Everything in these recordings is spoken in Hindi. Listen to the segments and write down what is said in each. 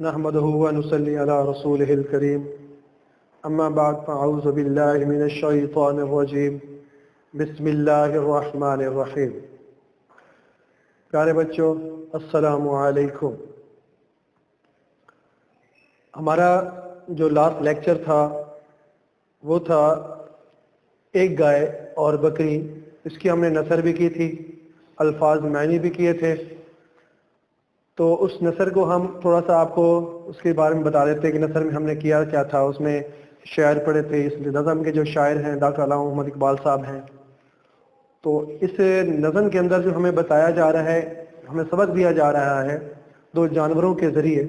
नहमदुहु व नुसल्ली अला रसूलिहिल करीम अम्मा बाद फ़अऊज़ु बिल्लाहि मिनश शैतानिर रजीम बिस्मिल्लाहिर रहमानिर रहीम। प्यारे बच्चों, अस्सलामु अलैकुम। हमारा जो लास्ट लेक्चर था वो था एक गाय और बकरी। इसकी हमने नसर भी की थी, अल्फाज मायने भी किए थे। तो उस नसर को हम थोड़ा सा आपको उसके बारे में बता देते हैं कि नसर में हमने किया क्या था। उसमें शायर पढ़े थे, इस नज़म के जो शायर हैं डॉक्टर अल्लामा मोहम्मद इकबाल साहब हैं। तो इस नज़म के अंदर जो हमें बताया जा रहा है, हमें सबक दिया जा रहा है दो जानवरों के ज़रिए,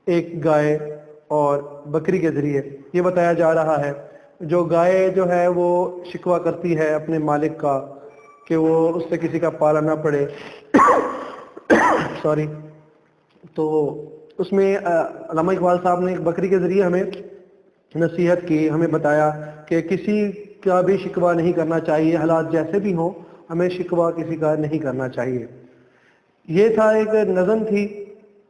एक गाय और बकरी के ज़रिए। ये बताया जा रहा है जो गाय जो है वो शिकवा करती है अपने मालिक का कि वो उससे किसी का पाला ना पड़े सॉरी। तो उसमें अल्लामा इकबाल साहब ने एक बकरी के ज़रिए हमें नसीहत की, हमें बताया कि किसी का भी शिकवा नहीं करना चाहिए, हालात जैसे भी हों हमें शिकवा किसी का नहीं करना चाहिए। ये था एक नज़म थी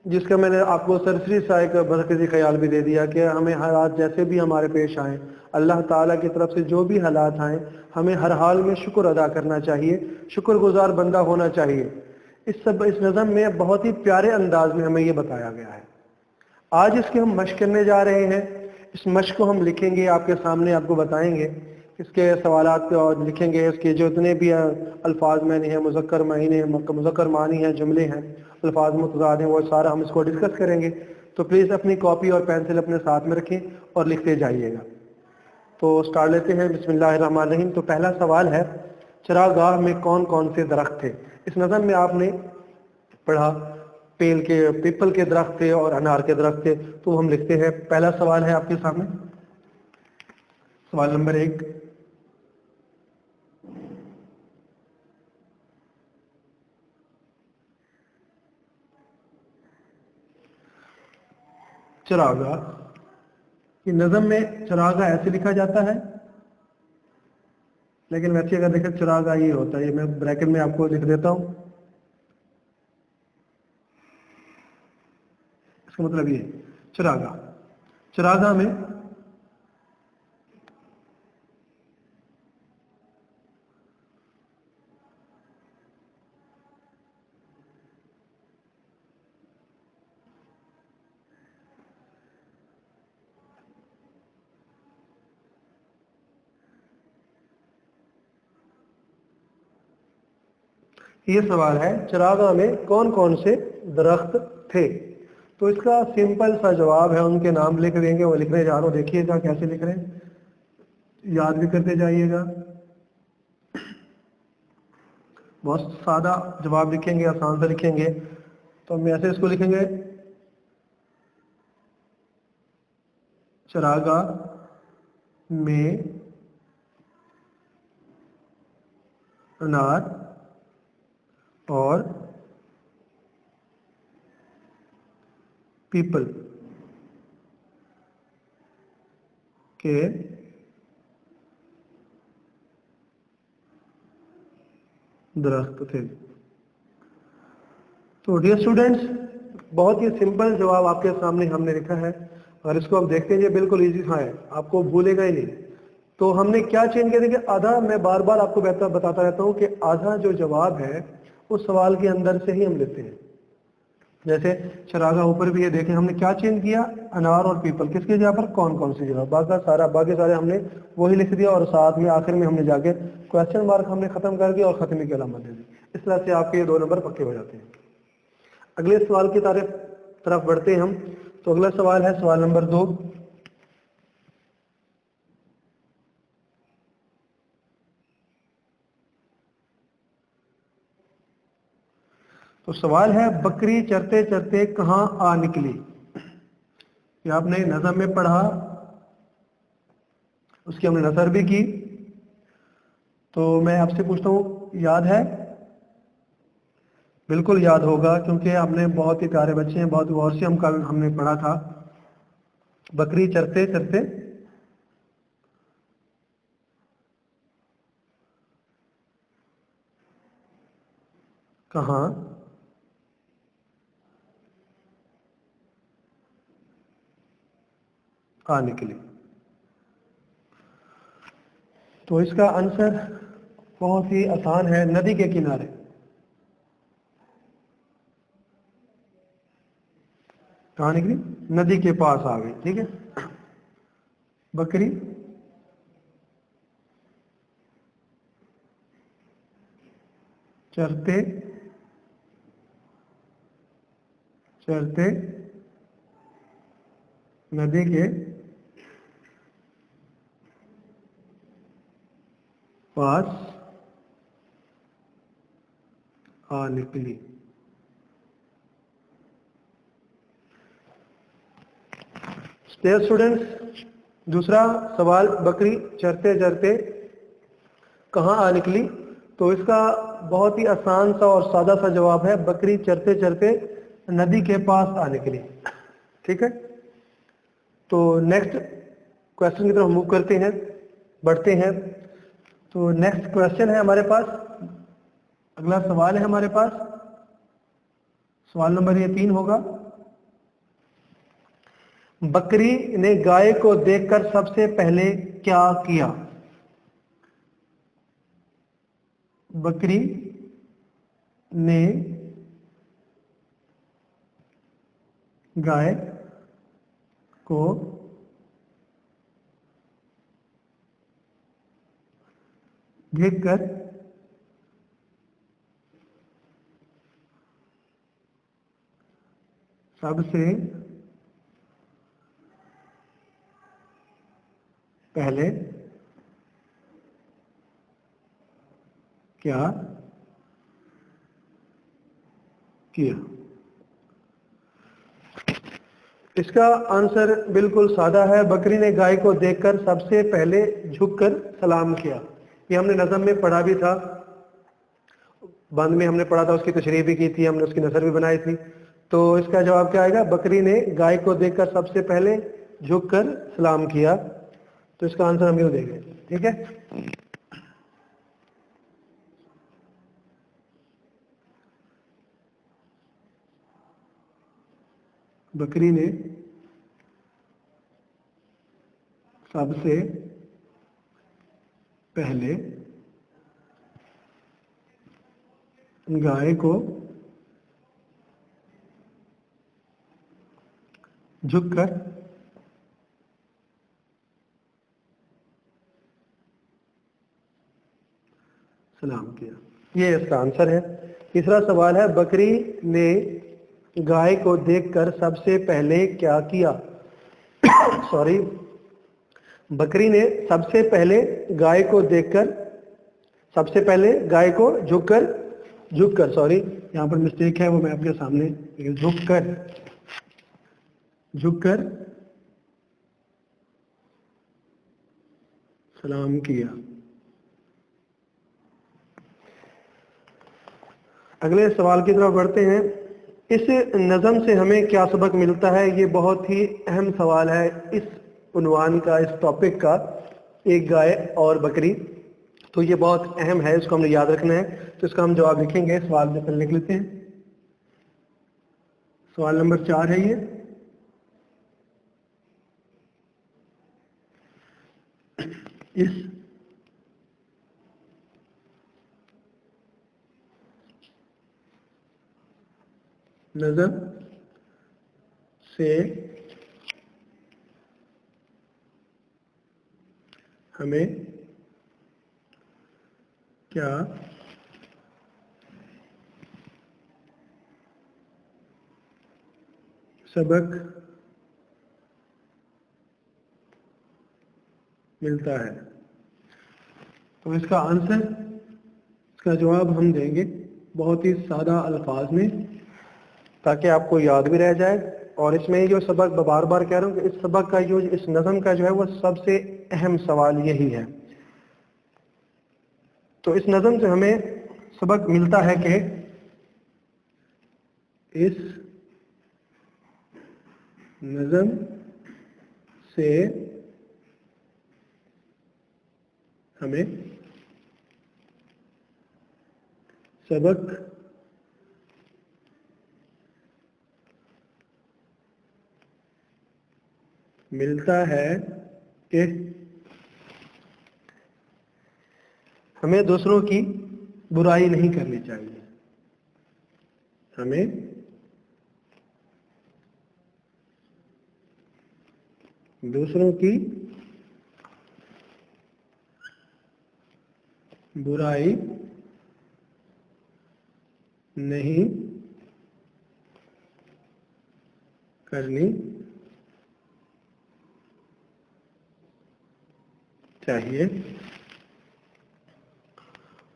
जिसका मैंने आपको सरसरी सा एक बरकती ख्याल भी दे दिया कि हमें हालात जैसे भी हमारे पेश आएँ, अल्लाह ताला की तरफ से जो भी हालात आएँ, हमें हर हाल में शुक्र अदा करना चाहिए, शुक्रगुजार बंदा होना चाहिए। इस नज़म में बहुत ही प्यारे अंदाज में हमें ये बताया गया है। आज इसकी हम मश्क करने जा रहे हैं। इस मश्क को हम लिखेंगे, आपके सामने आपको बताएंगे, इसके सवालात और लिखेंगे। इसके जो इतने भी अल्फाज मानी हैं, मुज़क्कर मानी हैं, मुज़क्कर मानी हैं, जुमले हैं, अल्फाज मुतज़ाद हैं, वो सारा हम इसको डिस्कस करेंगे। तो प्लीज़ अपनी कॉपी और पेंसिल अपने साथ में रखें और लिखते जाइएगा। तो स्टार्ट लेते हैं, बिस्मिल्लाहिर्रहमानिर्रहीम। तो पहला सवाल है, चरागाह में कौन कौन से दरख्त थे? इस नज़म में आपने पढ़ा पीपल के दरख्त थे और अनार के दरख्त थे। तो हम लिखते हैं, पहला सवाल है आपके सामने, सवाल नंबर 1। चरागाह की नज़म में चरागाह ऐसे लिखा जाता है, लेकिन वैसे अगर देखें चरागाह ये होता है। ये मैं ब्रैकेट में आपको लिख देता हूं, इसका मतलब ये चरागाह। चरागाह में ये सवाल है, चरागाह में कौन कौन से दरख्त थे? तो इसका सिंपल सा जवाब है, उनके नाम लिख देंगे। वो लिखने जा रहा हूं, देखिएगा कैसे लिख रहे हैं, याद भी करते जाइएगा। बहुत सादा जवाब लिखेंगे, आसान से लिखेंगे। तो हम ऐसे इसको लिखेंगे, चरागाह में अनार और पीपल के दरख्त थे। तो डियर स्टूडेंट्स, बहुत ही सिंपल जवाब आपके सामने हमने लिखा है। अगर इसको आप देखते हैं, ये बिल्कुल इजी था, है, आपको भूलेगा ही नहीं। तो हमने क्या चेंज किया? देखिए, आधा मैं बार बार आपको बताता रहता हूँ कि आधा जो जवाब है उस सवाल के अंदर से ही हम लेते हैं। जैसे चरागाह ऊपर भी है, देखें हमने क्या चेंज किया, अनार और पीपल, किसकी जगह पर कौन कौन सी जगह, बाकी सारे हमने वही लिख दिया और साथ में आखिर में हमने जाके क्वेश्चन मार्क हमने खत्म कर दिया और खत्मे की अलामत दे दी। इस तरह से आपके ये 2 नंबर पक्के हो जाते हैं। अगले सवाल की तरफ बढ़ते हैं हम। तो अगला सवाल है सवाल नंबर 2। तो सवाल है, बकरी चरते चरते कहां आ निकली? ये आपने नज़म में पढ़ा, उसकी हमने नसर भी की। तो मैं आपसे पूछता हूं, याद है? बिल्कुल याद होगा, क्योंकि आपने बहुत ही प्यारे बच्चे हैं, बहुत गौर से हमने पढ़ा था। बकरी चरते चरते कहां आ निकली। तो इसका आंसर बहुत ही आसान है, नदी के किनारे। कहाँ निकली? नदी के पास आ गई। ठीक है, बकरी चरते चरते नदी के पास आ निकली। डियर स्टूडेंट्स, दूसरा सवाल, बकरी चरते चरते कहाँ आ निकली? तो इसका बहुत ही आसान सा और सादा सा जवाब है, बकरी चरते चरते नदी के पास आ निकली। ठीक है, तो नेक्स्ट क्वेश्चन की तरफ मूव करते हैं, बढ़ते हैं। तो नेक्स्ट क्वेश्चन है हमारे पास, अगला सवाल है हमारे पास, सवाल नंबर ये 3 होगा। बकरी ने गाय को देखकर सबसे पहले क्या किया? बकरी ने गाय को देखकर सबसे पहले क्या किया? इसका आंसर बिल्कुल सादा है, बकरी ने गाय को देखकर सबसे पहले झुककर सलाम किया। ये हमने नज़म में पढ़ा भी था, बंद में हमने पढ़ा था, उसकी तशरीह भी की थी हमने, उसकी नज़र भी बनाई थी। तो इसका जवाब क्या आएगा? बकरी ने गाय को देखकर सबसे पहले झुककर सलाम किया। तो इसका आंसर हम यूँ देंगे। ठीक है, बकरी ने सबसे पहले गाय को झुककर सलाम किया। ये इसका आंसर है। तीसरा सवाल है, बकरी ने गाय को देखकर सबसे पहले क्या किया? सॉरी, बकरी ने सबसे पहले गाय को देखकर, सबसे पहले गाय को झुककर सॉरी यहाँ पर मिस्टेक है, वो मैं आपके सामने, झुककर सलाम किया। अगले सवाल की तरफ बढ़ते हैं। इस नज़म से हमें क्या सबक मिलता है? ये बहुत ही अहम सवाल है इस उन्वान का, इस टॉपिक का, एक गाय और बकरी। तो ये बहुत अहम है, इसको हमने याद रखना है। तो इसका हम जवाब लिखेंगे, सवाल से पहले लिख लेते हैं। सवाल नंबर 4 है ये। इस नज़म से हमें क्या सबक मिलता है? तो इसका आंसर, इसका जवाब हम देंगे बहुत ही सादा अल्फाज में, ताकि आपको याद भी रह जाए। और इसमें जो सबक, बार बार कह रहा हूँ कि इस सबक का जो, इस नज़म का जो है वो सबसे अहम सवाल यही है। तो इस नज़म से हमें सबक मिलता है कि इस नज़म से हमें सबक मिलता है कि हमें दूसरों की बुराई नहीं करनी चाहिए, हमें दूसरों की बुराई नहीं करनी चाहिए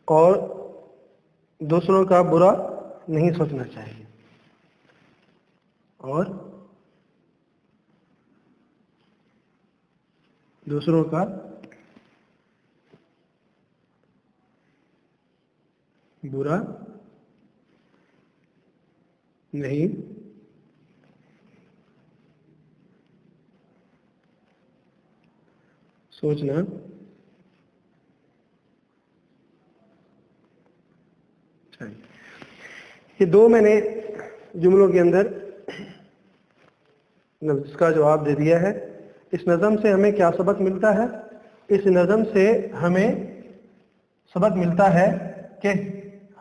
और दूसरों का बुरा नहीं सोचना चाहिए, और दूसरों का बुरा नहीं सोचना चाहिए। ये दो मैंने जुमलों के अंदर इसका जवाब दे दिया है। इस नज़म से हमें क्या सबक मिलता है? इस नज़म से हमें सबक मिलता है कि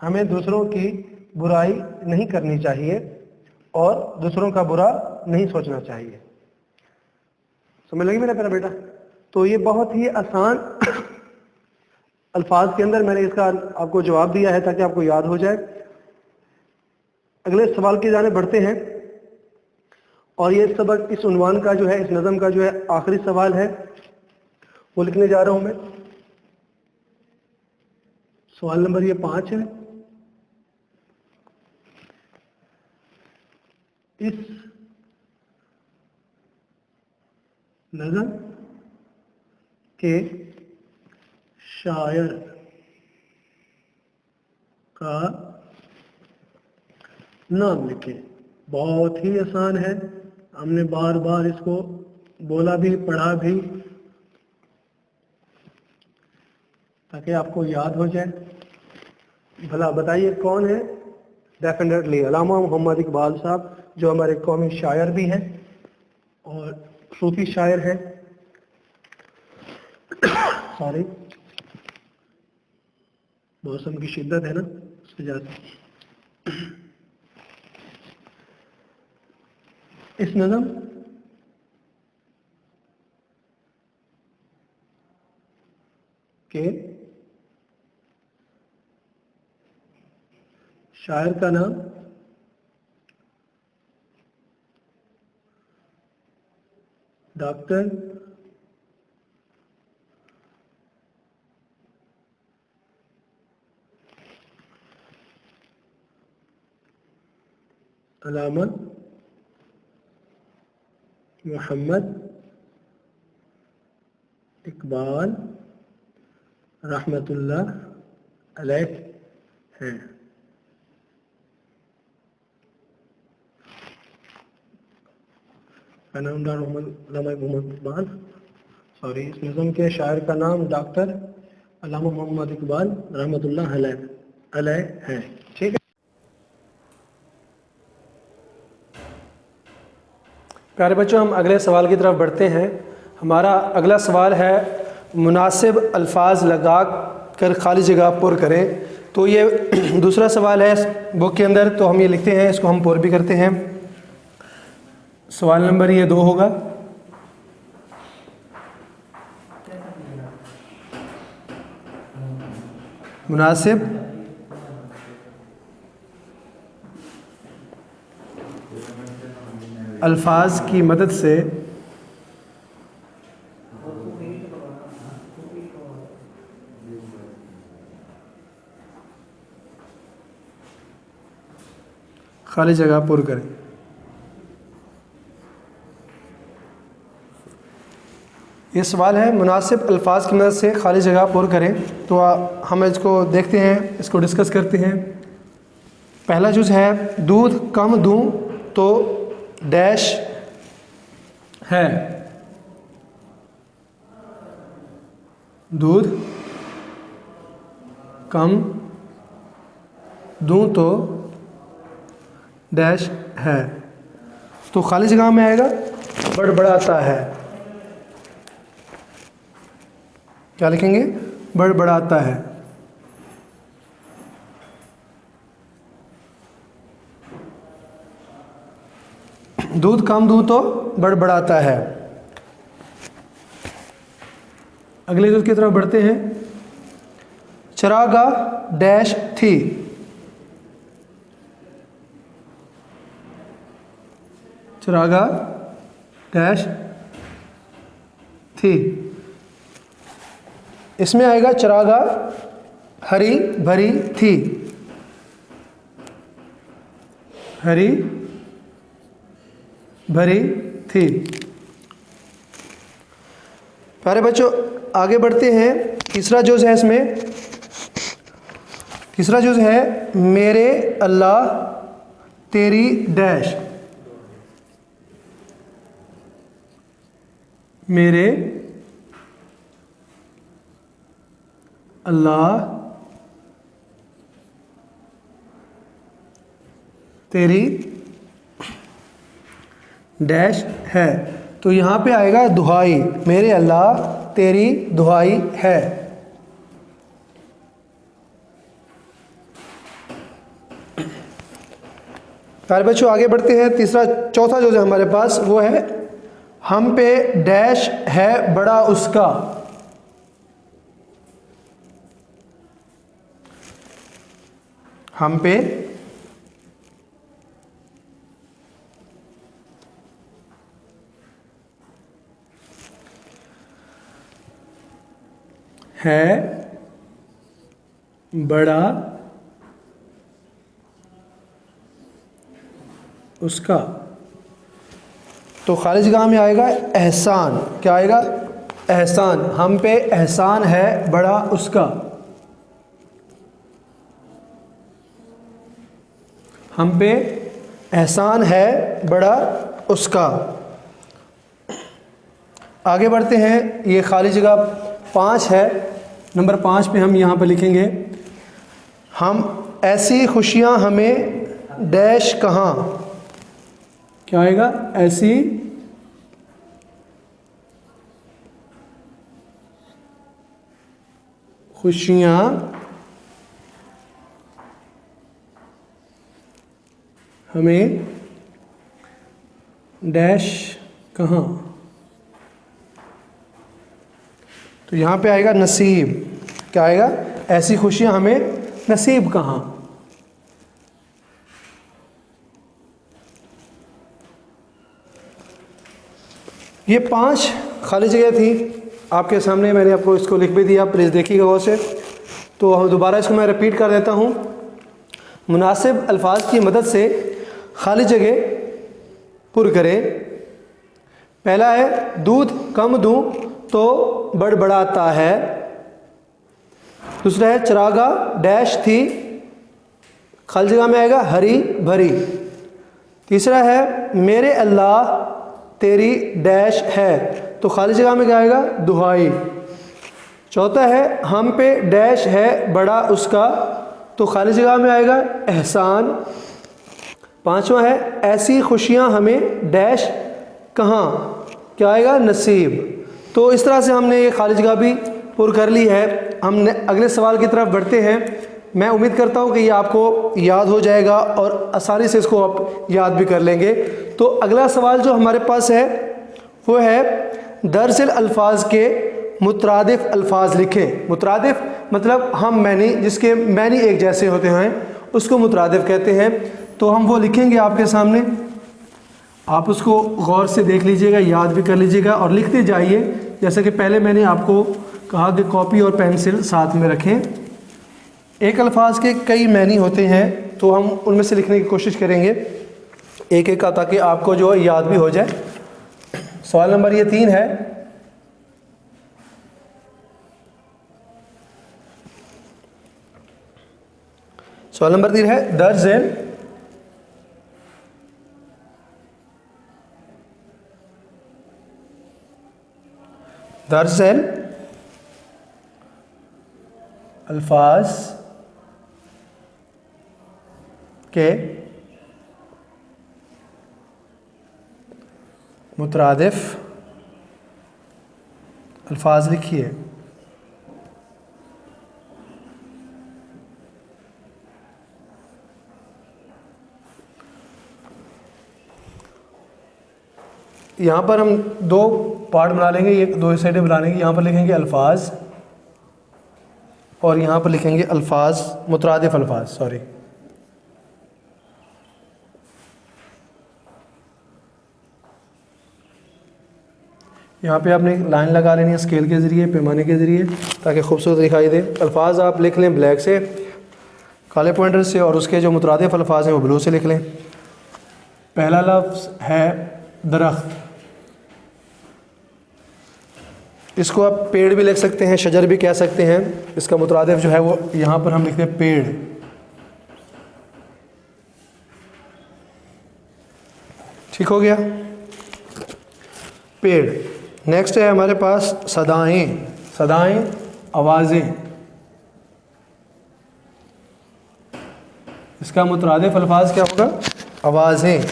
हमें दूसरों की बुराई नहीं करनी चाहिए और दूसरों का बुरा नहीं सोचना चाहिए। समझ लगी मेरा प्यारा बेटा? तो ये बहुत ही आसान अल्फाज के अंदर मैंने इसका आपको जवाब दिया है ताकि आपको याद हो जाए। अगले सवाल की जाने बढ़ते हैं और ये सबक इस उन्वान का जो है, इस नज़म का जो है आखिरी सवाल है, वो लिखने जा रहा हूं मैं। सवाल नंबर ये 5 है। इस नज़म के शायर का नाम लिखें। बहुत ही आसान है, हमने बार बार इसको बोला भी, पढ़ा भी, ताकि आपको याद हो जाए। भला बताइए कौन है? डेफिनेटली अल्लामा मोहम्मद इकबाल साहब, जो हमारे कौमी शायर भी हैं और सूफी शायर हैं। सॉरी, मौसम की शिद्दत है ना, उस वजह से। इस नज़म के शायर का नाम डॉक्टर अल्लामा मोहम्मद इकबाल रहमतुल्लाह अलैह हैं। का नाम अल्लामा मोहम्मद इकबाल, सॉरी, इस नज़म के शायर का नाम डॉक्टर अल्लामा मोहम्मद इकबाल रहमतुल्लाह अलैह है। ठीक है प्यारे बच्चों, हम अगले सवाल की तरफ बढ़ते हैं। हमारा अगला सवाल है, मुनासिब अल्फाज लगा कर खाली जगह पुर करें। तो ये दूसरा सवाल है बुक के अंदर, तो हम ये लिखते हैं, इसको हम पुर भी करते हैं। सवाल नंबर ये 2 होगा। मुनासिब अल्फाज की मदद से खाली जगह पुर करें। ये सवाल है, मुनासिब अल्फाज की मदद से खाली जगह पुर करें। तो हम इसको देखते हैं, इसको डिस्कस करते हैं। पहला जुज़ है, दूध कम दूं तो डैश है। दूध कम दूं तो डैश है। तो खाली जगह में आएगा बड़बड़ाता है। क्या लिखेंगे? बड़बड़ाता है। दूध कम दूं तो बड़बड़ाता है। अगले दूध की तरफ बढ़ते हैं। चरागाह डैश थी। चरागाह डैश थी। इसमें आएगा चरागाह हरी भरी थी। हरी भरी थी। प्यारे बच्चों आगे बढ़ते हैं। तीसरा जुज़ है इसमें। तीसरा जुज़ है मेरे अल्लाह तेरी डैश। मेरे अल्लाह तेरी डैश है। तो यहाँ पे आएगा दुहाई। मेरे अल्लाह तेरी दुहाई है। प्यारे बच्चों आगे बढ़ते हैं। चौथा जो है हमारे पास वो है हम पे डैश है बड़ा उसका। हम पे है बड़ा उसका। तो खाली जगह में आएगा एहसान। क्या आएगा? एहसान। हम पे एहसान है बड़ा उसका। हम पे एहसान है बड़ा उसका। आगे बढ़ते हैं। ये खाली जगह 5 है। नंबर 5 पे हम यहाँ पर लिखेंगे हम ऐसी खुशियाँ हमें डैश कहाँ। क्या आएगा? ऐसी खुशियाँ हमें डैश कहाँ। तो यहाँ पे आएगा नसीब। क्या आएगा? ऐसी खुशियाँ हमें नसीब कहाँ। ये 5 खाली जगह थी आपके सामने। मैंने आपको इसको लिख भी दिया, प्लीज़ देखिएगा गौर से। तो दोबारा इसको मैं रिपीट कर देता हूँ। मुनासिब अल्फाज की मदद से खाली जगह पुर करें। पहला है दूध कम दूं तो बड़बड़ाता है। दूसरा है चरागाह डैश थी। खाली जगह में आएगा हरी भरी। तीसरा है मेरे अल्लाह तेरी डैश है। तो खाली जगह में क्या आएगा? दुहाई। चौथा है हम पे डैश है बड़ा उसका। तो खाली जगह में आएगा एहसान। पांचवा है ऐसी खुशियाँ हमें डैश कहाँ। क्या आएगा? नसीब। तो इस तरह से हमने ये खाली जगह भी पुर कर ली है। हम अगले सवाल की तरफ बढ़ते हैं। मैं उम्मीद करता हूँ कि ये आपको याद हो जाएगा और आसानी से इसको आप याद भी कर लेंगे। तो अगला सवाल जो हमारे पास है वो है दरअसल अल्फाज के मुतरादिफ अल्फाज लिखें। मुतरादिफ मतलब हम मैनी, जिसके मैनी एक जैसे होते हैं उसको मुतरादिफ कहते हैं। तो हम वो लिखेंगे आपके सामने। आप उसको गौर से देख लीजिएगा, याद भी कर लीजिएगा और लिखते जाइए। जैसे कि पहले मैंने आपको कहा कि कॉपी और पेंसिल साथ में रखें। एक अल्फाज के कई मैनी होते हैं तो हम उनमें से लिखने की कोशिश करेंगे एक एक का, ताकि आपको जो है याद भी हो जाए। सवाल नंबर ये 3 है। सवाल नंबर 3 है दरअसल अल्फाज के मुतरादिफ अल्फाज लिखिए। यहाँ पर हम दो पार्ट बना लेंगे, ये दो साइडें बना लेंगे। यहाँ पर लिखेंगे अल्फाज और यहाँ पर लिखेंगे अल्फाज, मुतरादिफ अल्फाज, सॉरी। यहाँ पे आपने लाइन लगा लेनी है स्केल के ज़रिए, पैमाने के ज़रिए, ताकि खूबसूरत दिखाई दे। अल्फाज आप लिख लें ब्लैक से, काले पॉइंटर से, और उसके जो मुतरादिफ अल्फाज हैं वो ब्लू से लिख लें। पहला लफ्ज़ है दरख्त, इसको आप पेड़ भी लिख सकते हैं, शजर भी कह सकते हैं। इसका मुतरादिफ जो है वो यहाँ पर हम लिखते हैं पेड़। ठीक हो गया, पेड़। नेक्स्ट है हमारे पास सदाएं, सदाएं आवाज़ें। इसका मुतरादिफ अल्फाज क्या होगा? आवाज़ें।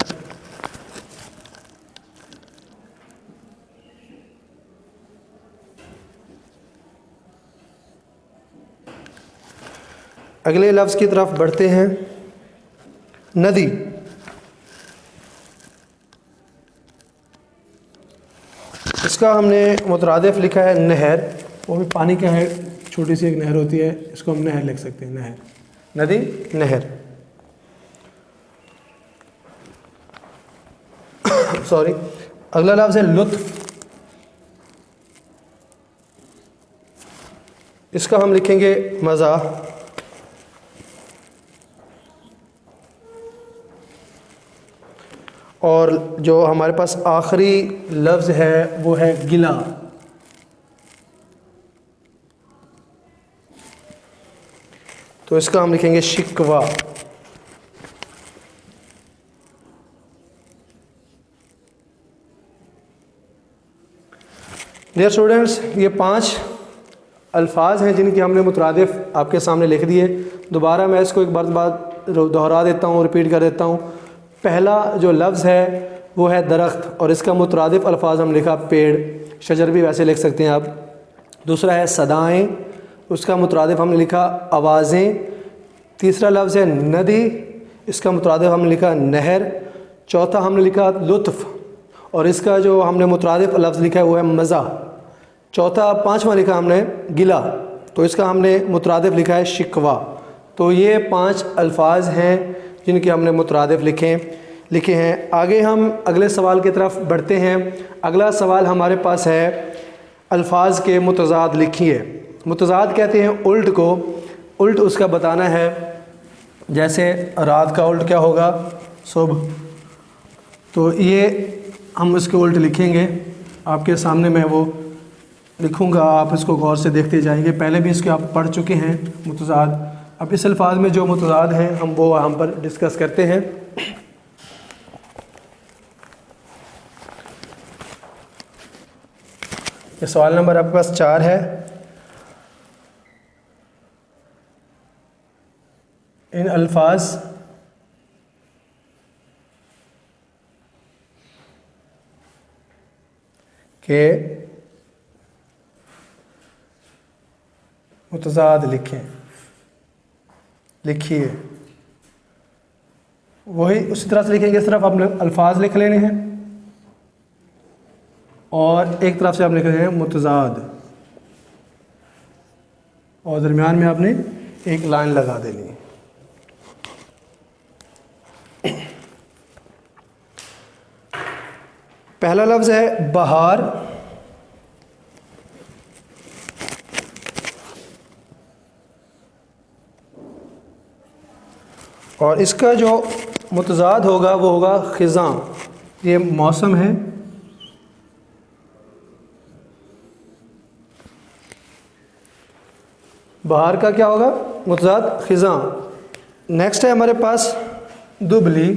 अगले लफ्ज़ की तरफ बढ़ते हैं, नदी। इसका हमने मुतरादिफ लिखा है नहर, वो भी पानी का है, छोटी सी एक नहर होती है, इसको हम नहर लिख सकते हैं, नहर, नदी, नहर। सॉरी। अगला लफ्ज़ है लुत्फ़, इसका हम लिखेंगे मज़ा। और जो हमारे पास आखिरी लफ्ज़ है वो है गिला। तो इसका हम लिखेंगे शिकवा। डियर स्टूडेंट्स, ये 5 अल्फाज हैं जिनकी हमने मुतरादिफ आपके सामने लिख दिए। दोबारा मैं इसको एक बार बाद दोहरा देता हूँ, रिपीट कर देता हूँ। पहला जो लफ्ज़ है वो है दरख्त, और इसका मुतरादिफ अल्फाज हम लिखा पेड़, शजर भी वैसे लिख सकते हैं आप। दूसरा है सदाएं, उसका मुतरादिफ हमने लिखा आवाज़ें। तीसरा लफ्ज़ है नदी, इसका मुतरादिफ हमने लिखा नहर। चौथा हमने लिखा लुत्फ़, और इसका जो हमने मुतरादिफ लफ्ज़ लिखा है वो है मज़ा। पाँचवा लिखा हमने गिला, तो इसका हमने मुतरादिफ लिखा है शिकवा। तो ये 5 अल्फाज हैं जिनके हमने मुतरादिफ लिखे हैं। आगे हम अगले सवाल की तरफ बढ़ते हैं। अगला सवाल हमारे पास है अल्फाज के मुतज़ाद लिखिए। मुतज़ाद कहते हैं उल्ट को, उल्ट उसका बताना है। जैसे रात का उल्ट क्या होगा? सुबह। तो ये हम इसके उल्ट लिखेंगे, आपके सामने मैं वो लिखूँगा, आप इसको गौर से देखते जाएंगे। पहले भी इसके आप पढ़ चुके हैं मुतज़ाद। अब इस अल्फाज में जो मुतज़ाद हैं हम वो यहाँ पर डिस्कस करते हैं। ये सवाल नंबर आपके पास 4 है। इन अल्फाज के मुतज़ाद लिखिए। वही उसी तरह से लिखेंगे, सिर्फ आपने अल्फाज लिख लेने हैं और एक तरफ से आप लिख रहे हैं मुतज़ाद, और दरमियान में आपने एक लाइन लगा देनी है। पहला लफ्ज़ है बहार। और इसका जो मुतज़ाद होगा वो होगा ख़िज़ां। ये मौसम है। बहार का क्या होगा? मुतज़ाद ख़िज़ां। नेक्स्ट है हमारे पास दुबली।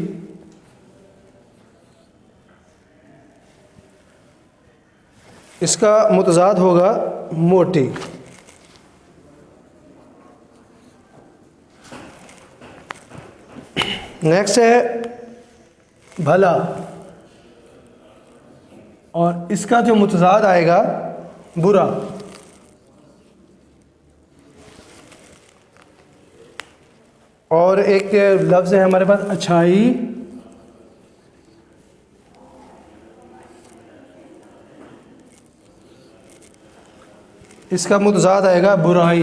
इसका मुतज़ाद होगा मोटी। नेक्स्ट है भला, और इसका जो मुतज़ाद आएगा बुरा। और एक लफ्ज़ है हमारे पास अच्छाई। इसका मुतज़ाद आएगा बुराई।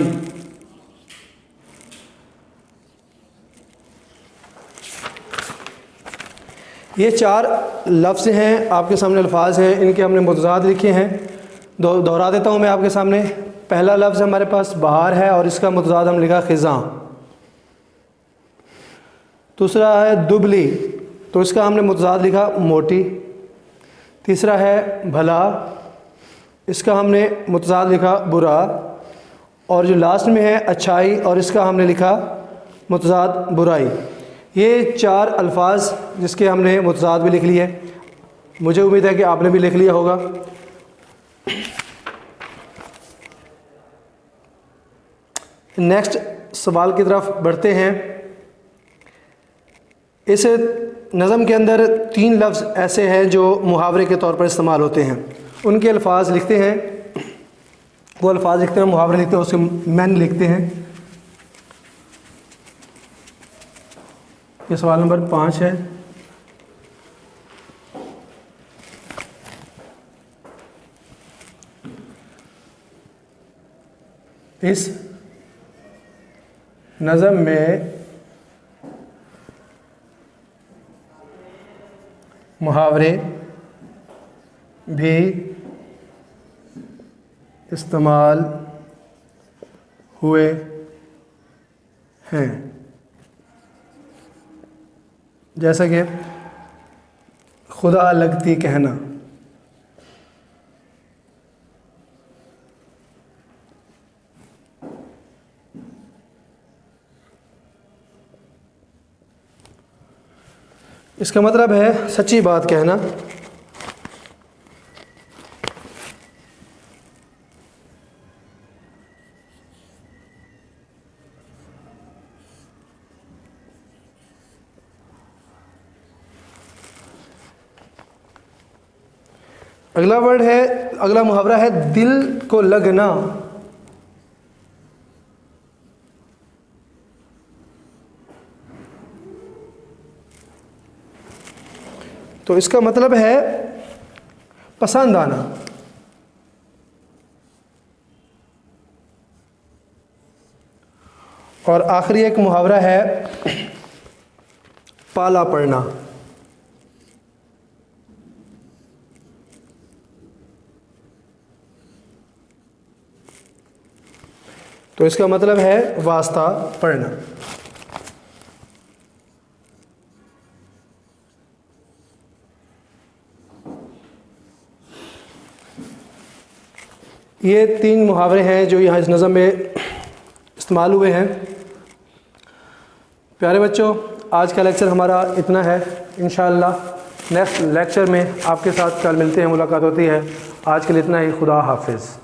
ये 4 लफ्ज़ हैं, आपके सामने अल्फाज हैं, इनके हमने मुतज़ाद लिखे हैं। दोहरा देता हूँ मैं आपके सामने। पहला लफ्ज़ हमारे पास बहार है और इसका मुतज़ाद हम लिखा ख़िज़ां। दूसरा है दुबली, तो इसका हमने मुतज़ाद लिखा मोटी। तीसरा है भला, इसका हमने मुतज़ाद लिखा बुरा। और जो लास्ट में है अच्छाई, और इसका हमने लिखा मुतज़ाद बुराई। ये 4 अल्फाज जिसके हमने मुतज़ाद भी लिख लिए। मुझे उम्मीद है कि आपने भी लिख लिया होगा। नेक्स्ट सवाल की तरफ बढ़ते हैं। इस नज़म के अंदर 3 लफ्ज़ ऐसे हैं जो मुहावरे के तौर पर इस्तेमाल होते हैं। उनके अल्फाज लिखते हैं, वो अल्फाज लिखते हैं, मुहावरे लिखते हैं, उसके मैन लिखते हैं। ये सवाल नंबर 5 है। इस नज़म में मुहावरे भी इस्तेमाल हुए हैं, जैसा कि खुदा लगती कहना। इसका मतलब है सच्ची बात कहना। अगला वर्ड है, अगला मुहावरा है दिल को लगना। तो इसका मतलब है पसंद आना। और आखिरी एक मुहावरा है पाला पड़ना। तो इसका मतलब है वास्ता पढ़ना। ये 3 मुहावरे हैं जो यहाँ इस नज़म में इस्तेमाल हुए हैं। प्यारे बच्चों, आज का लेक्चर हमारा इतना है। इंशाअल्लाह नेक्स्ट लेक्चर में आपके साथ कल मिलते हैं, मुलाकात होती है। आज के लिए इतना ही। खुदा हाफिज़।